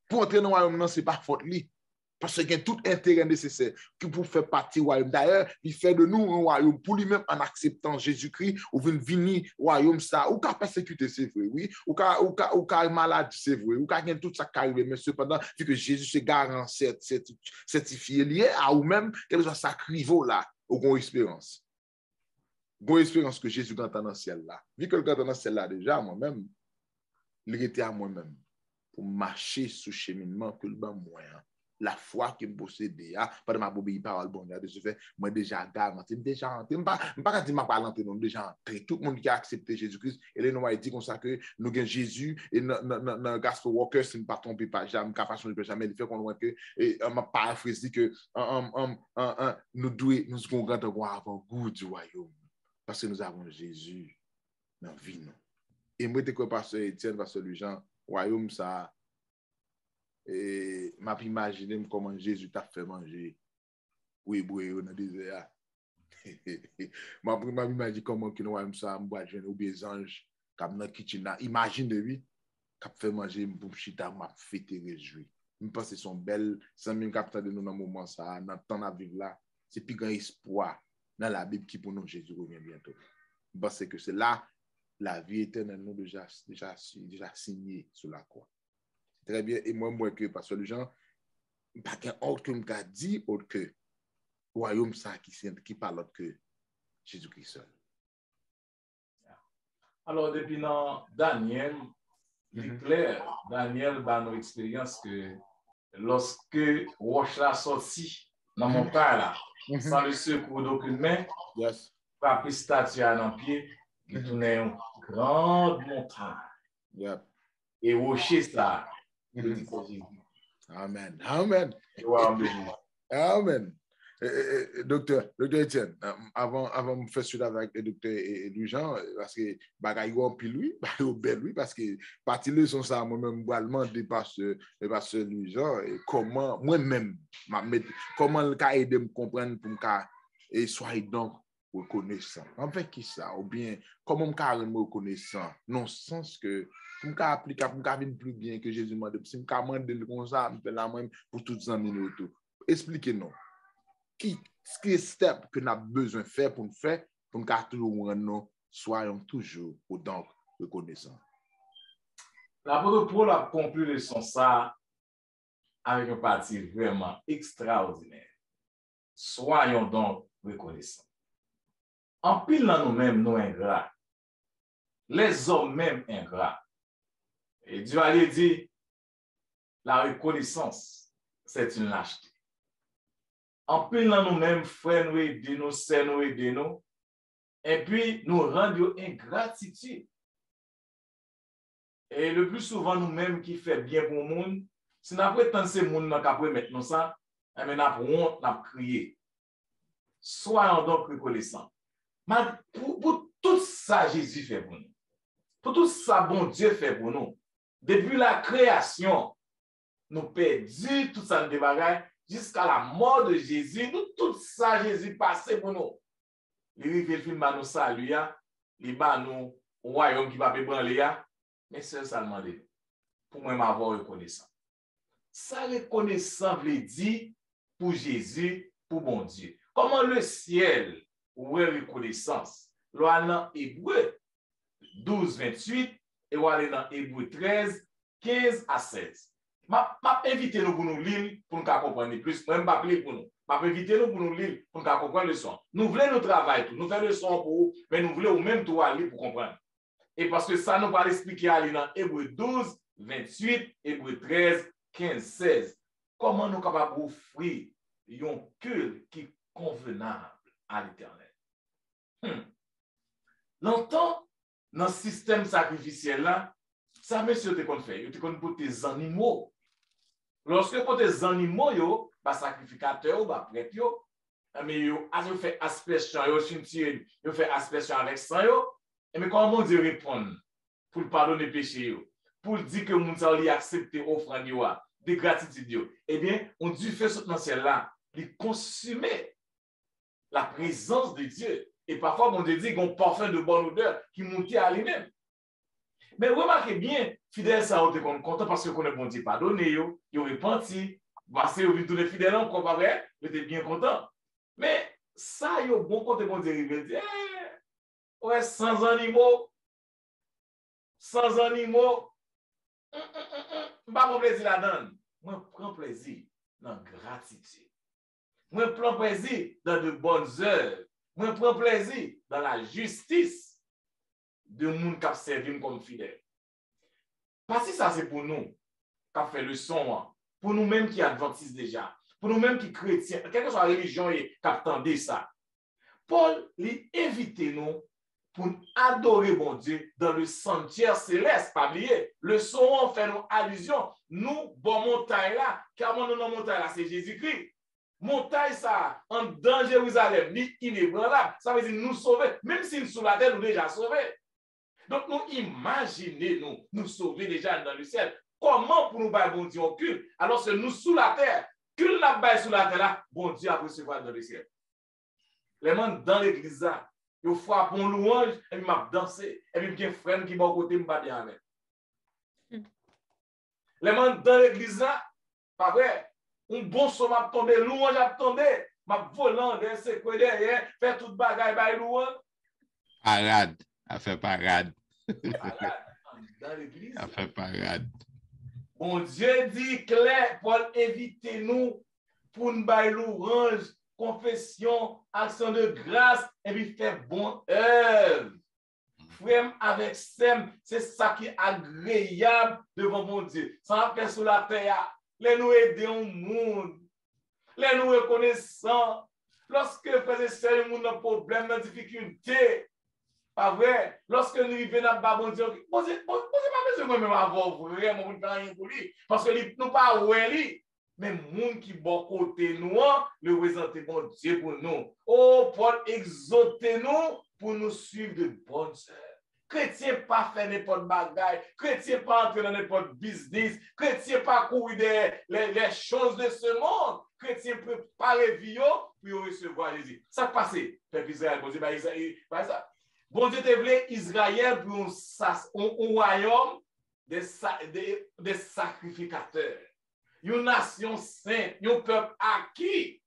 pour entrer dans le royaume, ce n'est pas faute lui. Parce qu'il y a tout intérêt nécessaire pour faire partie du royaume. D'ailleurs, il fait de nous un royaume pour lui-même en acceptant Jésus-Christ, ou venir au royaume ça, ou qu'à persécuter, c'est vrai, oui, ou qu'à malade, c'est vrai, ou qu'à tout ça qui arrive, mais cependant, vu que Jésus se garantit certifié lié à ou-même, quel soit sa crivo là, ou qu'on espérance. Bonne espérance que Jésus est dans le ciel là. Vu que le est dans le ciel là déjà, moi-même, il était à moi-même pour marcher sous cheminement que le ban moyen. La foi que je possède, pas de ma obéir parole bon Dieu, de ce fait, moi déjà garanti, déjà entré, pas dire ma parole entré, non, déjà entré. Tout le monde qui a accepté Jésus-Christ, et là, nous avons dit comme ça que nous avons Jésus, et dans Gospel Walker, si nous ne pas trompé pas, jamais, capacité de jamais, il fait qu'on voit que, et ma paraphrase dit que, nous devons rendre avant goût du royaume, parce que nous avons Jésus. dans la vie. Non. Et moi, je pasteur Etienne, pasteur Jean, royaume ça, et m'a imaginé comment Jésus t'a fait manger pour Hébreu dans le désert. M'a imaginé comment que nous royaume ça, m'boit jeune ou des anges, comme dans la kitchen. Imagine de lui, qui fait manger pour chita, m'a fêté réjoui. Je pense que sont belles, sans même capter de nous dans le moment ça, dans le temps à vivre là, c'est plus grand espoir dans la Bible qui pour nous Jésus revient bientôt. Je pense que c'est là la vie éternelle nous déjà signée sur la croix. Très bien, et moi que parce que les gens pas qu'un autre que m'a dit autre que royaume ça qui parle autre que Jésus-Christ seul. Alors depuis dans Daniel, il est clair, Daniel a nos expériences que lorsque Roche l'a sorti dans mon montagne là, sans le secours d'aucune main, pas pris statue dans le pied, il tournait une grande montagne. Et rocher ça, il dit c'est Jésus. Amen. Amen. Amen. Docteur Etienne, avant de faire suite avec le docteur Jean, parce que bagaille ou pile lui, bagaille belle lui, parce que partie leçon ça moi-même également de pasteur Jean et comment moi-même comment le cas aider me comprendre pour me et soit donc reconnaissant. En fait qui ça ou bien comment me carrément reconnaissant non sens que pour me appliquer pour me vivre plus bien que Jésus m'a dit si me demander comme ça me fait la même pour toutes les minutes. Expliquez-nous. Qui step que nous avons besoin de faire pour nous faire, pour nous toujours nous soyons toujours autant reconnaissants. L'apôtre Paul a conclu le son ça avec un parti vraiment extraordinaire. Soyons donc reconnaissants. En pile dans nous-mêmes, nous ingrats. Les hommes même ingrats. Et Dieu allait dire, la reconnaissance, c'est une lâcheté. En pile dans nous-mêmes, frères nous aider nous, sœurs nous aider nous, et puis nous rendons ingratitude. Et le plus souvent, nous-mêmes qui fait bien pour le monde, si nous avons ces monde qui après maintenant ça, nous avons crié. Soyons donc reconnaissants. Pour tout ça, Jésus fait pour nous. Pour tout ça, bon Dieu fait pour nous. Depuis la création, nous perdons tout ça de bagages. Jusqu'à la mort de Jésus, tout ça, Jésus passé pour nous. Il arrive le film à nous saluer, il va nous royaume qui va ébranler, mais c'est seulement pour moi m'avoir reconnaissant. Ça reconnaissant veut dire pour Jésus, pour bon Dieu. Comment le ciel ou reconnaissance? Là dans Hébreu 12, 28 et là dans Hébreu 13, 15 à 16. m'a invité nous pour nous lire pour nous comprendre plus même pas pour nous m'a invité nous pour nous lire pour nous comprendre le son nous voulons nous travailler tout nous faire le son pour vous mais nous voulons même tout lire pour comprendre et parce que ça nous va expliquer à dans Hébreu 12 28 Hébreu 13 15 16 comment nous capables d'offrir un culte qui est convenable à l'Éternel. Longtemps dans le système sacrificiel là ça monsieur te qu'on fait tu qu'on pour tes animaux. Lorsque pour tes animaux, yo, ba sacrificateur, ba prêtre, yo, mais yo fait aspersion, yo cimetière, yo fait aspersion avec sang, yo, et mais comment Dieu répond pour pardonner péché, yo, pour dire que moun sa li accepter offrande yo, de gratitude yo, eh bien, on Dieu fait ce dans ciel là, il consumer la présence de Dieu. Et parfois, on Dieu dit qu'on parfum de bonne odeur qui monte à lui-même. Mais remarquez bien, fidèle ça, on est content parce qu'on est bon Dieu pardonné, yo repenti, parce que vous tous les fidèles encore pas vrai, vous êtes bien content. Mais ça, yo bon côté bon Dieu, il dit, ouais, sans animaux, pas mon plaisir là-dedans. Moi, prends plaisir dans la gratitude. Moi, prends plaisir dans de bonnes œuvres. Moi, prends plaisir dans la justice de monde qui a servi comme fidèle. Parce que ça, c'est pour nous qui a fait le son, pour nous-mêmes qui adventistes déjà, pour nous-mêmes qui chrétiens, quelle que soit la religion qui attendait ça. Paul lui invite nous pour adorer mon Dieu dans le sanctuaire céleste. Pas oublier, le son fait nous allusion. Nous, bon montagne là, car nous dans montagne là, c'est Jésus-Christ. Montagne ça, en dans Jérusalem, ni inébranlable. Ça veut dire nous sauver, même si nous sous la terre, nous déjà sauvés. Donc, nous imaginez, nous sauver déjà dans le ciel. Comment pour nous bailler bon Dieu au culte, alors que nous sous la terre, culte la baille sous la terre là, bon Dieu a recevoir dans le ciel. Les gens dans l'église là, ils font un louange, et puis m'a dansé, et puis un frère qui bon côté m'a bien avec. Les gens dans l'église là, pas vrai, un bon son m'a tombé, louange a tombé, m'a volant derrière, c'est quoi derrière, fait toute bagaille baille louange. Parade, a fait parade. Dans l'église. A fait parade. Bon Dieu dit clair pour éviter nous pour nous bailler l'orange, confession, action de grâce et puis faire bon œuvre. Frère avec Sem, c'est ça qui est agréable devant mon Dieu. Sans faire sur la terre, les nous aider au monde, les nous reconnaissants. Lorsque frères et sœurs, nous avons un problème, une difficulté, pas vrai? Lorsque nous arrivons à bas, bon Dieu, pas besoin de même avoir vraiment rien pour lui, parce que nous pas ouais, mais moun qui bon côté nous, le présenter bon Dieu pour nous. Oh, Paul exhorte nous pour nous suivre de bonnes œuvres. Chrétien pas faire n'importe bagaille, chrétien pas entrer dans n'importe business, chrétien pas courir les choses de ce monde, chrétien préparer vie pour recevoir Jésus. Ça passe, peuple Israël, bon Dieu, ça. Bon Dieu te voulait Israël pour un royaume des sacrificateurs. Une nation sainte, un peuple acquis.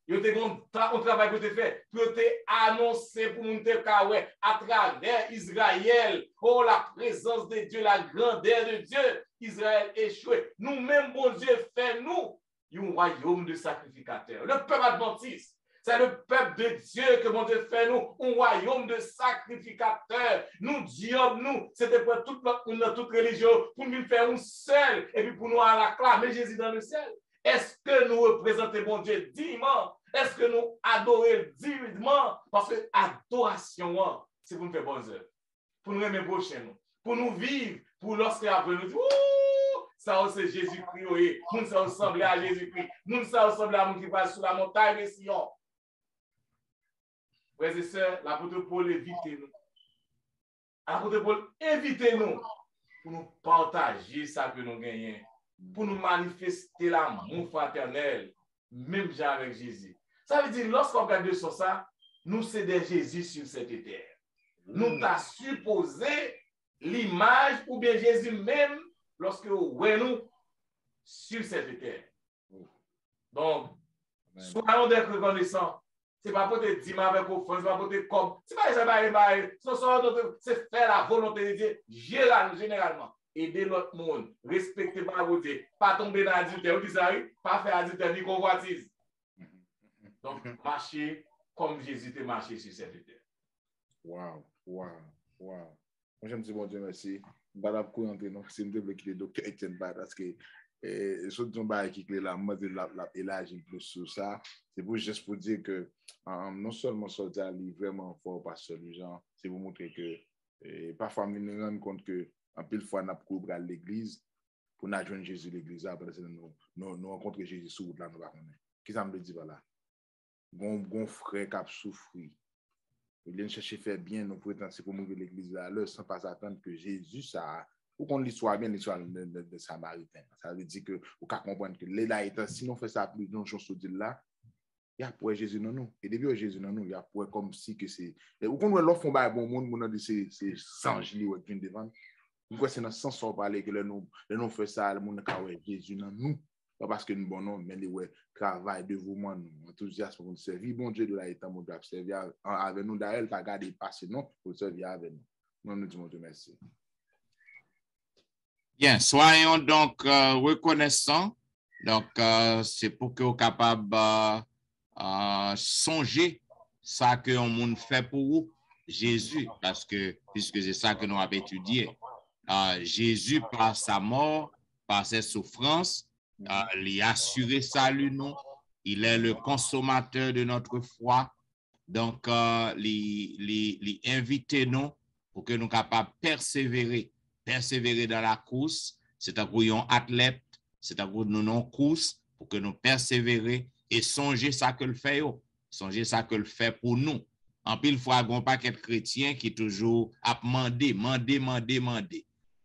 Yo te gon travail que te fait pour te annoncer pour nous te à travers Israël, oh la présence de Dieu, la grandeur de Dieu, Israël échoué. Nous-mêmes, bon Dieu, fait nous un royaume de sacrificateurs. Le peuple adventiste, c'est le peuple de Dieu que bon Dieu fait nous, un royaume de sacrificateurs. Nous, Dieu, nous, c'était pour toute religion, pour nous faire un seul, et puis pour nous acclamer Jésus dans le ciel. Est-ce que nous représentons bon Dieu dignement? Est-ce que nous adorons dignement? Parce que adoration, c'est pour nous faire bonnes œuvres, pour nous aimer prochain, pour nous vivre, pour lorsqu'il a venu, ça c'est Jésus-Christ, nous ça ressemble à Jésus-Christ, nous ça ressemble à nous qui passe sur la montagne de Sion. Frères et sœurs, l'apôtre Paul invite-nous. L'apôtre Paul invite-nous pour nous partager ça que nous gagnons, pour nous manifester l'amour fraternel, même déjà avec Jésus. Ça veut dire, lorsqu'on regarde sur ça, nous c'est des Jésus sur cette terre. Nous t'a supposé l'image ou bien Jésus même lorsque nous sur cette terre. Donc, soyons des reconnaissants. Ce n'est pas pour te dire avec offense, ce n'est pas pour te comme. Ce n'est pas c'est faire la volonté de Dieu généralement. Aider l'autre monde, respecter ma beauté, pas tomber dans l'adultère, pas faire adultère ni convoitise. Donc, marcher comme Jésus t'a marché sur cette terre. Wow. Moi, j'aime dire, bon Dieu, merci. Je ne vais pas entrer dans le docteur Etienne parce que surtout qui est là, moi, je élargir plus sur ça. C'est pour juste pour dire que non seulement soldat est vraiment fort parce que les gens, c'est pour montrer que parfois, nous nous rendons compte que en pile fois, nous avons à l'église pour nous joindre Jésus l'église, parce que nous rencontrons Jésus sur route là, nous ne connaissons pas. Qu'est-ce que ça me dit voilà? Bon frère qui a souffert. Il vient chercher faire bien, nous pouvons penser pour mourir l'église là, sans pas attendre que Jésus, ça, pour qu'on l'histoire bien, l'histoire de Samaritain. Ça veut dire que, vous pouvez comprendre que là, si nous faisons ça plus de choses sur là, il y a pour Jésus dans nous. Et depuis Jésus dans nous, il y a pour comme si que c'est. Vous comprenez, l'offre, on va bon monde, c'est anges qui viennent devant. Pourquoi c'est dans ce sens qu'on parle que nous faisons ça, le monde qui Jésus dans nous. Pas parce que nous bon mais le travail, dévouement, enthousiasme pour servir. Bon Dieu de la état, mon Dieu, servir avec nous d'ailleurs, pas garder passer, non, pour servir avec nous. Nous disons merci. Bien, soyons donc reconnaissants. Donc, c'est pour que vous soyez capables de songer ça que le monde fait pour vous, Jésus, parce que, puisque c'est ça que nous avons étudié, Jésus, par sa mort, par ses souffrances, il a assuré salut, nous. Il est le consommateur de notre foi. Donc, il invite nous pour que nous soyons capables de persévérer dans la course. C'est un brouillon athlète, c'est un brouillon non course pour que nous persévérer et songer ça que le fait, songer ça que le fait pour nous. En pile fois, il y a un paquet de chrétiens qui toujours a demandé.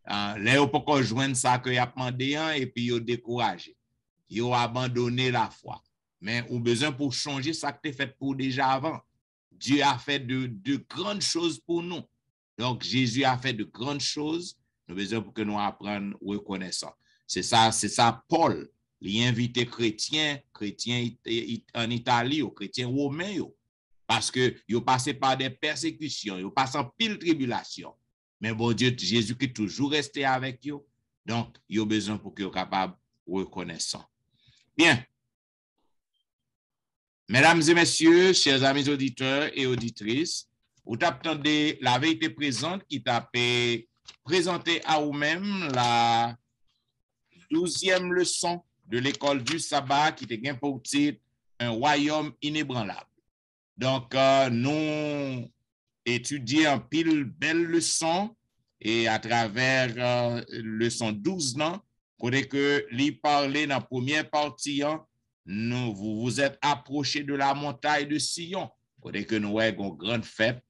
Là, ils ne pas joindre ça que y a demandé et puis ils ont découragé. Ils ont abandonné la foi. Mais on a besoin pour changer ça que tu as fait pour déjà avant. Dieu a fait de grandes choses pour nous. Donc, Jésus a fait de grandes choses. Nous avons besoin pour que nous apprenions reconnaissance. C'est ça, Paul, il invité chrétiens en Italie, aux chrétiens romains, parce que ils ont passé par des persécutions, ils ont passé en pile tribulation. Mais bon Dieu, Jésus qui est toujours resté avec eux. Donc, ils ont besoin pour qu'ils soient capables de reconnaissance. Bien. Mesdames et messieurs, chers amis auditeurs et auditrices, vous attendez la vérité présente qui t'a présenté à vous-même la 12e leçon de l'école du sabbat qui était pour titre un royaume inébranlable. Donc, nous étudions un pile belle leçon et à travers leçon 12, côté que lui parlait dans la première partie, vous vous êtes approché de la montagne de Sion, côté que nous avons une grande fête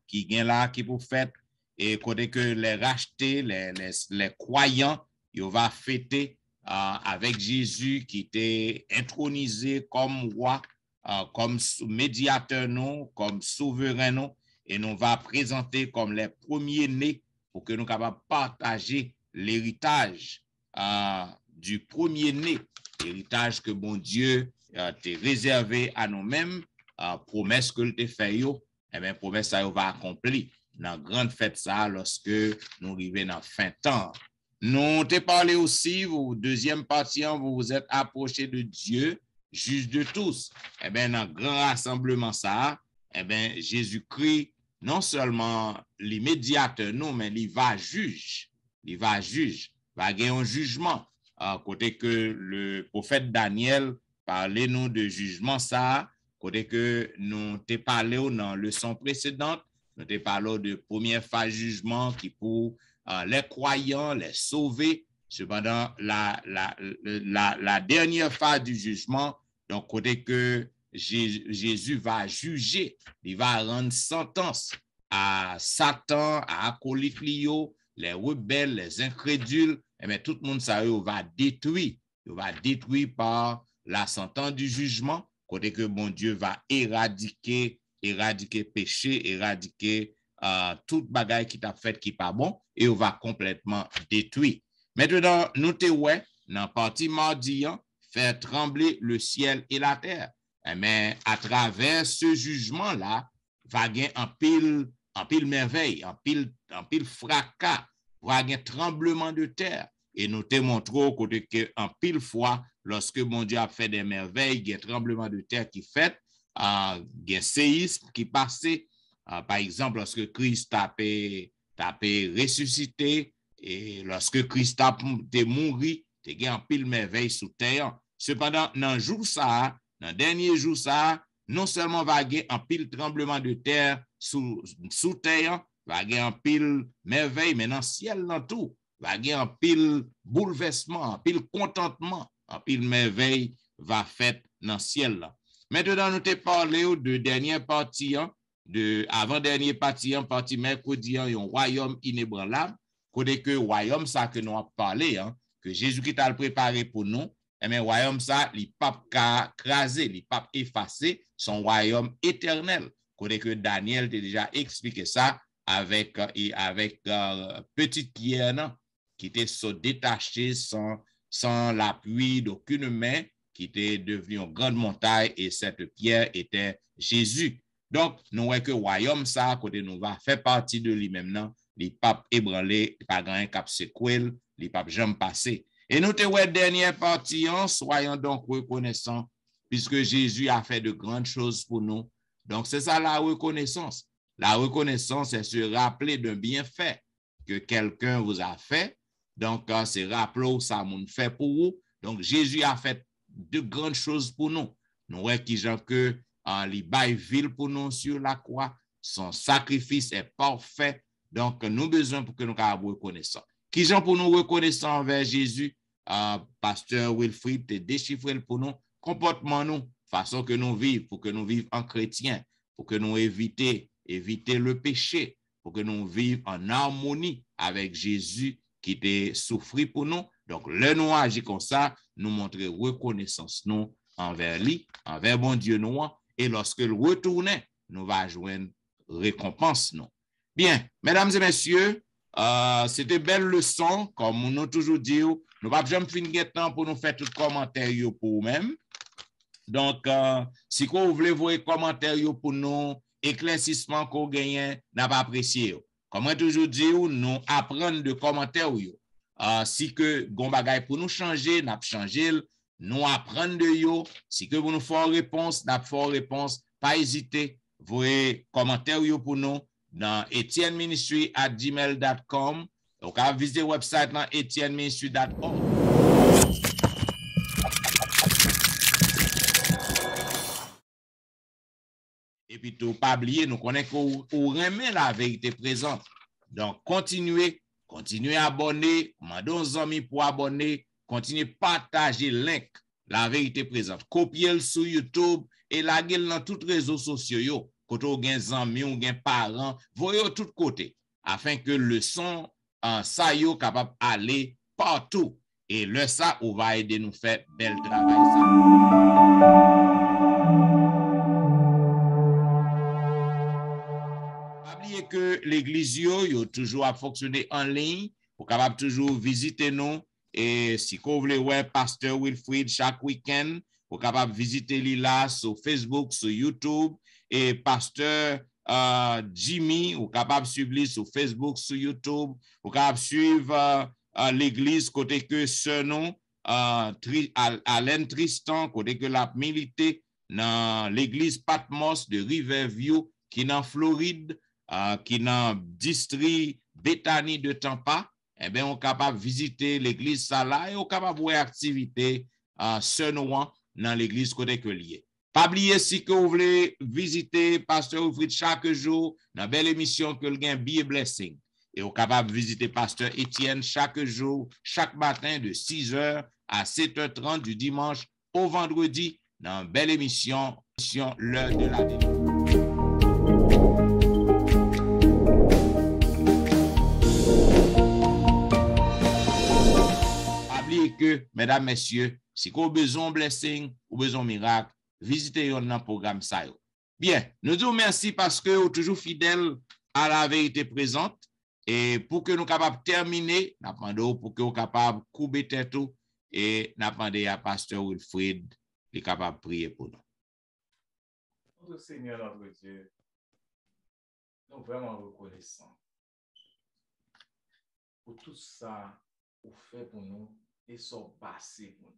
qui vient là, qui pour fête, et côté que les rachetés, les croyants, ils vont fêter avec Jésus qui était intronisé comme roi, comme médiateur, non, comme souverain, non, et nous va présenter comme les premiers-nés pour que nous soyons capables de partager l'héritage du premier-né, l'héritage que bon Dieu t'a réservé à nous-mêmes, promesse que le fait, et bien promesse ça va accomplir dans la grande fête ça lorsque nous arrivons dans fin temps. Nous t'ai parlé aussi, vous deuxième partie, vous vous êtes approché de Dieu, juge de tous. Eh bien, dans le grand rassemblement ça, eh bien, Jésus-Christ, non seulement l'immédiateur, non, mais il va juge. Il va gagner un jugement. Côté que le prophète Daniel parlait nous de jugement ça, côté que nous t'ai parlé dans la leçon précédente, nous t'ai parlé de première phase jugement qui pour les croyants, les sauver. Cependant, la dernière phase du jugement, donc côté que Jésus va juger, il va rendre sentence à Satan, à acolytes les rebelles, les incrédules, et bien tout le monde ça va détruire par la sentence du jugement, côté que bon Dieu va éradiquer péché, éradiquer toute bagaille qui t'a fait qui pas bon, et on va complètement détruire. Maintenant, nous te ouais, dans partie mardi, faire trembler le ciel et la terre. Mais à travers ce jugement-là, va gagner en pile merveille, en pile fracas, va gagner tremblement de terre. Et nous te montrons côté que en pile fois, lorsque mon Dieu a fait des merveilles, il y a tremblement de terre qui fait, il y a séisme qui passait. Par exemple, lorsque Christ a ressuscité, et lorsque Christ a mouru, il y a un pile merveille sous terre. Cependant, dans le jour ça, dans le dernier jour ça, non seulement va y avoir un pile tremblement de terre sous terre, va y avoir un pile merveille, mais dans le ciel, dans tout, va y avoir un pile bouleversement, un pile contentement, un pile merveille va fait dans le ciel. Là. Maintenant, nous t'ai parlé de dernière partie, de avant-dernière partie mercredi, un royaume inébranlable, côté que royaume ça que nous avons parlé, que Jésus-Christ a préparé pour nous, et bien royaume ça, il pas crasé, il pas effacé, son royaume éternel. Côté que Daniel t'a déjà expliqué ça avec petite pierre qui était détachée sans l'appui d'aucune main, qui était devenue une grande montagne, et cette pierre était Jésus. Donc, nous voyons que le royaume, ça, côté nous va faire partie de lui-même, non? Les papes ébranlés, pas grand cap sequel, les papes jamais passé. Et nous te voyons dernière partie, soyons donc reconnaissants, puisque Jésus a fait de grandes choses pour nous. Donc, c'est ça la reconnaissance. La reconnaissance, c'est se rappeler d'un bienfait que quelqu'un vous a fait. Donc, c'est rappeler ça moun fait pour vous. Donc, Jésus a fait de grandes choses pour nous. Nous voyons qui gens que il baille ville pour nous sur la croix. Son sacrifice est parfait. Donc, nous besoin pour que nous soyons reconnaissants. Qui gens pour nous reconnaissants envers Jésus? Pasteur Wilfrid te déchiffré pour nous. Comportement nous, façon que nous vivons, pour que nous vivions en chrétien. pour que nous éviter le péché, pour que nous vivions en harmonie avec Jésus qui était souffert pour nous. Donc, le nous agir comme ça, nous montrer reconnaissance nous envers lui, envers bon Dieu nous, et lorsque le retournait, nous va joindre récompense nous. Bien, mesdames et messieurs, c'était belle leçon, comme nous avons toujours dit, nous ne pouvons jamais finir temps pour nous faire tout commentaire pour nous-mêmes. Donc, si vous voulez voir commentaires pour nous, éclaircissement qu'on gagne, n'a pas apprécié. Comme on toujours dit, nous apprenons de commentaires. Si que gon bagay pour nous changer, n'a changé, nous apprendre de yo. Si que vous nous faites réponse, n'a fait réponse, pas hésiter, voyez commentaires pour nous dans etienneministry@gmail.com. Vous pouvez visiter le website dans etienneministry.org. Et puis, tout pas oublier, nous connaissons qu'on remet la vérité présente. Donc, continuez à abonner, demandez aux amis pour abonner, continuez à partager le link, la vérité présente. Copiez-le sur YouTube et laguez-le dans tous les réseaux sociaux. Quand vous avez des amis ou des parents, voyez de tous côtés, afin que le son, ça y est capable d'aller partout. Et le ça, on va aider nous faire bel travail. N'oubliez que l'église yo toujours à fonctionner en ligne, vous capable toujours visiter nous et si vous voulez ouais pasteur Wilfrid chaque week-end, vous capable visiter lui là sur Facebook, sur YouTube et pasteur Jimmy, vous capable suivre lui sur Facebook, sur YouTube, vous capable suivre l'église côté que ce nom Alain Tristan côté que la milité dans l'église Patmos de Riverview qui est en Floride. Qui dans le district Bethany de Tampa, eh bien, on est capable de visiter l'église là et on est capable de voir activité dans l'église côté que lié. Pas oublier si que vous voulez visiter Pasteur Wilfrid chaque jour dans une belle émission que le gain Be a Blessing. Et on est capable de visiter Pasteur Étienne chaque jour, chaque matin de 6h à 7h30 du dimanche au vendredi dans une belle émission l'heure de la délivrance. Que, mesdames, messieurs, si vous avez besoin de blessing ou besoin de miracle, visitez notre programme ça. Bien, nous disons merci parce que vous êtes toujours fidèles à la vérité présente et pour que nous soyons capables de terminer, nous demandons pour que nous soyons capables de couper tête et nous demandons à Pasteur Wilfrid qui est capable de prier pour nous. Notre Seigneur, notre Dieu, nous sommes vraiment reconnaissants pour tout ça que vous faites pour nous. Et sont passés pour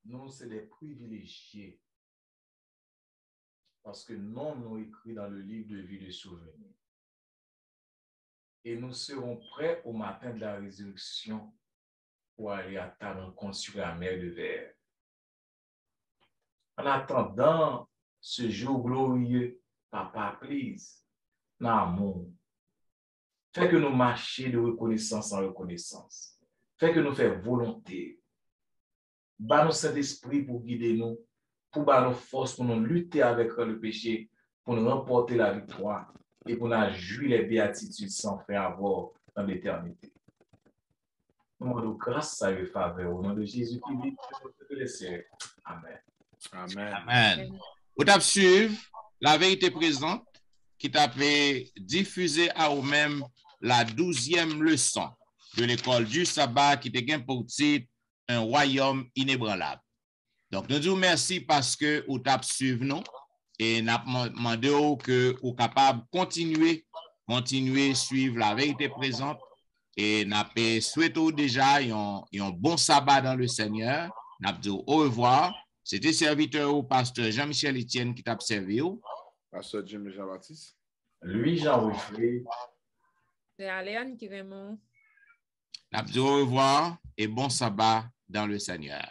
nous. Nous, c'est des privilégiés. Parce que non, nous écrit dans le livre de vie de souvenirs. Et nous serons prêts au matin de la résurrection pour aller à ta rencontre sur la mer de verre. En attendant ce jour glorieux, Papa, please, l'amour. Fais que nous marchions de reconnaissance en reconnaissance. Fais que nous fassions volonté. Bas nous Saint-Esprit pour guider nous, pour bas nos forces, pour nous lutter avec le péché, pour nous remporter la victoire et pour nous jouir les béatitudes sans faire avoir dans l'éternité. Nous demandons grâce à et faveur au nom de Jésus-Christ, de les cieux. Amen. Amen. Amen. Vous avez suivi la vérité présente qui t'a fait diffuser à vous-même la 12e leçon de l'école du sabbat qui te gagne pour titre un royaume inébranlable. Donc, nous disons merci parce que vous avez suivi nous et nous demandons que vous êtes capable de continuer à suivre la vérité présente et nous souhaitons déjà un bon sabbat dans le Seigneur. Nous disons au revoir. C'était serviteur au pasteur Jean-Michel Etienne qui t'a servi. Pasteur Jimmy Jean-Baptiste. Louis Jean Wilfrid. C'est Aléane qui Raymond. Nous disons au revoir et bon sabbat dans le Seigneur.